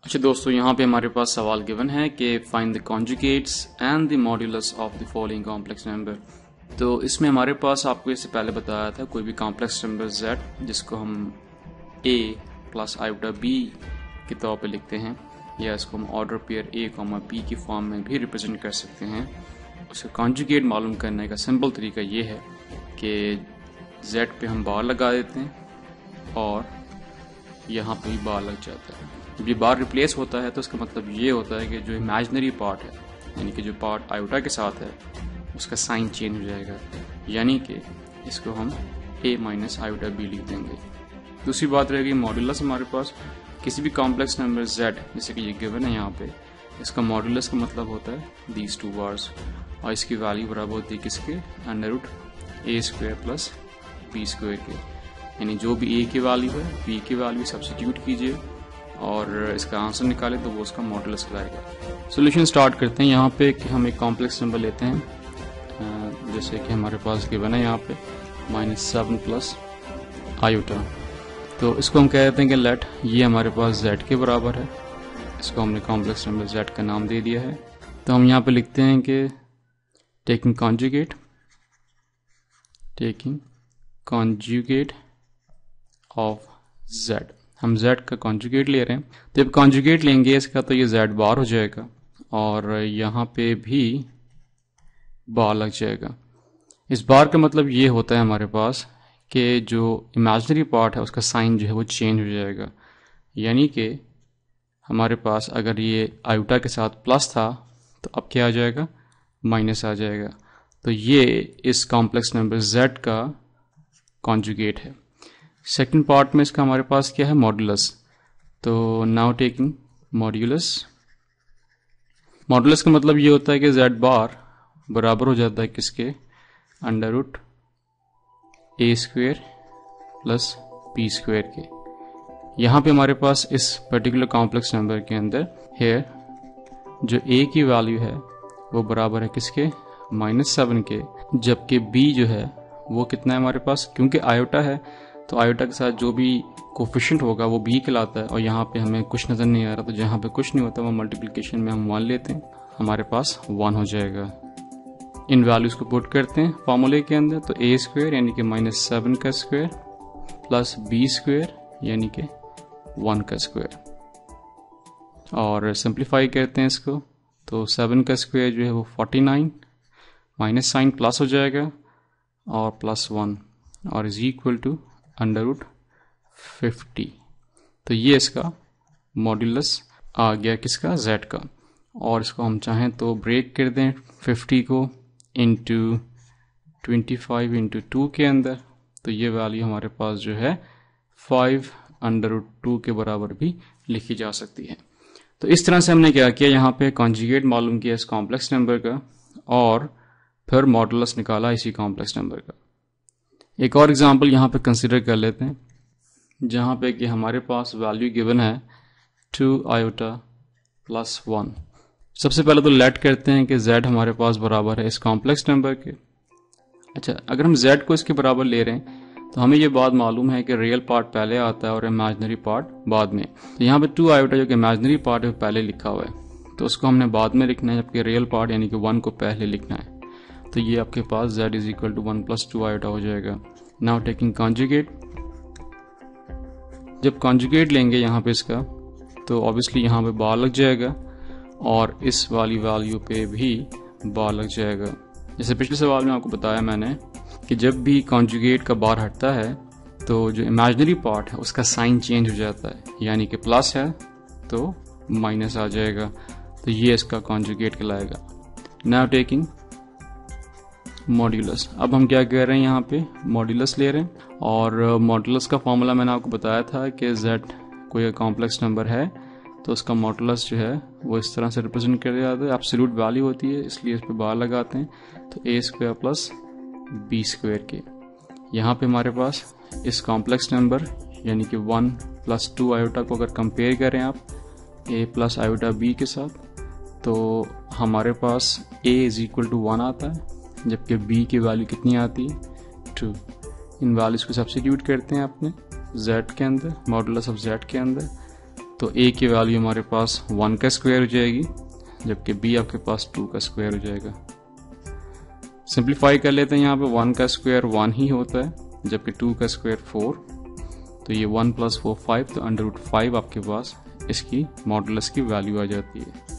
अच्छा दोस्तों, यहाँ पे हमारे पास सवाल गिवन है कि find the conjugates and the modulus of the following complex number. तो इसमें हमारे पास आपको इससे पहले बताया था कोई भी कॉम्प्लेक्स नंबर z जिसको हम a प्लस आयोटा b के तौर पे लिखते हैं, या इसको हम order pair a comma b की फॉर्म में भी रिप्रेजेंट कर सकते हैं। उसका कॉन्जुगेट मालूम करने का सिंपल तरीका ये है कि z पे हम बार लगा देते हैं और यहाँ पे भी बार लग जाता है। जब ये बार रिप्लेस होता है तो इसका मतलब ये होता है कि जो इमेजिनरी पार्ट है, यानी कि जो पार्ट आयोटा के साथ है, उसका साइन चेंज हो जाएगा, यानी कि इसको हम a माइनस आयोटा b लिख देंगे। दूसरी बात रहेगी मॉड्यूलस। हमारे पास किसी भी कॉम्प्लेक्स नंबर z, जैसे कि ये गिवन है यहाँ पे, इसका मॉड्यूलस का मतलब होता है दीज टू बार्स, और इसकी वैल्यू बराबर होती है किसके, under root a square plus b square के। यानी जो भी a की वैल्यू है b की वैल्यू सब्स्टिट्यूट कीजिए और इसका आंसर निकाले तो वो उसका मॉडुलस लाएगा। सॉल्यूशन स्टार्ट करते हैं। यहाँ पे कि हम एक कॉम्प्लेक्स नंबर लेते हैं, जैसे कि हमारे पास गिवन है यहाँ पे -7 प्लस आयोटा। तो इसको हम कह देते हैं कि लेट ये हमारे पास z के बराबर है। इसको हमने कॉम्प्लेक्स नंबर z का नाम दे दिया है। तो हम यहाँ पे लिखते हैं कि टेकिंग कॉन्जुगेट ऑफ z, हम z का कॉन्जुगेट ले रहे हैं। तो जब कॉन्जुगेट लेंगे इसका तो ये z बार हो जाएगा और यहाँ पे भी बार लग जाएगा। इस बार का मतलब ये होता है हमारे पास कि जो इमेजिनरी पार्ट है उसका साइन जो है वो चेंज हो जाएगा, यानी कि हमारे पास अगर ये आयोटा के साथ प्लस था तो अब क्या आ जाएगा, माइनस आ जाएगा। तो ये इस कॉम्प्लेक्स नंबर z का कॉन्जुगेट है। सेकंड पार्ट में इसका हमारे पास क्या है, मॉडुलस। तो नाउ टेकिंग मॉड्यूलस का मतलब ये होता है कि z बार बराबर हो जाता है किसके, under root a square plus b square के। यहाँ पे हमारे पास इस पर्टिकुलर कॉम्प्लेक्स नंबर के अंदर हेयर जो a की वैल्यू है वो बराबर है किसके, -7 के, जबकि b जो है वो कितना है हमारे पास, क्योंकि आयोटा है तो आयोटा के साथ जो भी कोफिशिएंट होगा वो b कहलाता है। और यहाँ पे हमें कुछ नज़र नहीं आ रहा, तो जहाँ पे कुछ नहीं होता वो मल्टीप्लिकेशन में हम 1 लेते हैं, हमारे पास 1 हो जाएगा। इन वैल्यूज को पुट करते हैं फॉर्मूले के अंदर, तो a स्क्वायर यानी कि -7 का स्क्वायर प्लस b स्क्वायर यानी कि 1 का स्क्वायर, और सिंप्लीफाई करते हैं इसको। तो 7 का स्क्वायर जो है वो 49, माइनस साइन प्लस हो जाएगा और प्लस 1, और is equal to under root 50। तो ये इसका मॉड्यूलस आ गया किसका, z का। और इसको हम चाहें तो ब्रेक कर दें 50 को इंटू 25 इंटू 2 के अंदर, तो ये वैल्यू हमारे पास जो है 5 अंडर रूट 2 के बराबर भी लिखी जा सकती है। तो इस तरह से हमने क्या किया, यहाँ पे कॉन्जुगेट मालूम किया इस कॉम्प्लेक्स नंबर का और फिर मॉडुलस निकाला इसी कॉम्प्लेक्स नंबर का। एक और एग्जांपल यहाँ पे कंसिडर कर लेते हैं, जहाँ पे कि हमारे पास वैल्यू गिवन है 2 आयोटा प्लस 1। सबसे पहले तो लेट करते हैं कि z हमारे पास बराबर है इस कॉम्प्लेक्स नंबर के। अच्छा, अगर हम z को इसके बराबर ले रहे हैं तो हमें ये बात मालूम है कि रियल पार्ट पहले आता है और इमेजिनरी पार्ट बाद में। तो यहाँ पे 2 आयोटा जो कि इमेजिनरी पार्ट है पहले लिखा हुआ है, तो उसको हमने बाद में लिखना है, जबकि रियल पार्ट यानी कि 1 को पहले लिखना है। तो ये आपके पास z is equal to 1 plus 2 iota हो जाएगा। नाउ टेकिंग कॉन्जुगेट, जब कॉन्जुगेट लेंगे यहाँ पे इसका तो ऑब्वियसली यहाँ पे बार लग जाएगा और इस वाली वैल्यू पे भी बार लग जाएगा। जैसे पिछले सवाल में आपको बताया मैंने कि जब भी कॉन्जुगेट का बार हटता है तो जो इमेजिनरी पार्ट है उसका साइन चेंज हो जाता है, यानी कि प्लस है तो माइनस आ जाएगा। तो ये इसका कॉन्जुगेट कहलाएगा। नाउ टेकिंग मॉड्यूलस, अब हम क्या कर रहे हैं, यहाँ पे मॉड्यूलस ले रहे हैं। और मॉड्यूलस का फॉर्मूला मैंने आपको बताया था कि z कोई कॉम्प्लेक्स नंबर है तो उसका मॉड्यूलस जो है वो इस तरह से रिप्रेजेंट कर दिया जाता है, एब्सोल्यूट वैल्यू होती है, इसलिए इस पे बार लगाते हैं। तो a square plus b square के। यहाँ पे हमारे पास इस कॉम्प्लेक्स नंबर यानी कि 1 प्लस 2 आयोटा को अगर कंपेयर करें आप a प्लस आयोटा b के साथ, तो हमारे पास a इज इक्वल टू 1 आता है, जबकि b की वैल्यू कितनी आती है, 2। इन वैल्यूज को सब्स्टिट्यूट करते हैं अपने z के अंदर, मॉडुलस ऑफ z के अंदर, तो a की वैल्यू हमारे पास 1 का स्क्वायर हो जाएगी, जबकि b आपके पास 2 का स्क्वायर हो जाएगा। सिंप्लीफाई कर लेते हैं, यहाँ पे 1 का स्क्वायर 1 ही होता है, जबकि 2 का स्क्वायर 4, तो ये 1 + 4 5, तो √5 आपके पास इसकी मॉडुलस की वैल्यू आ जाती है।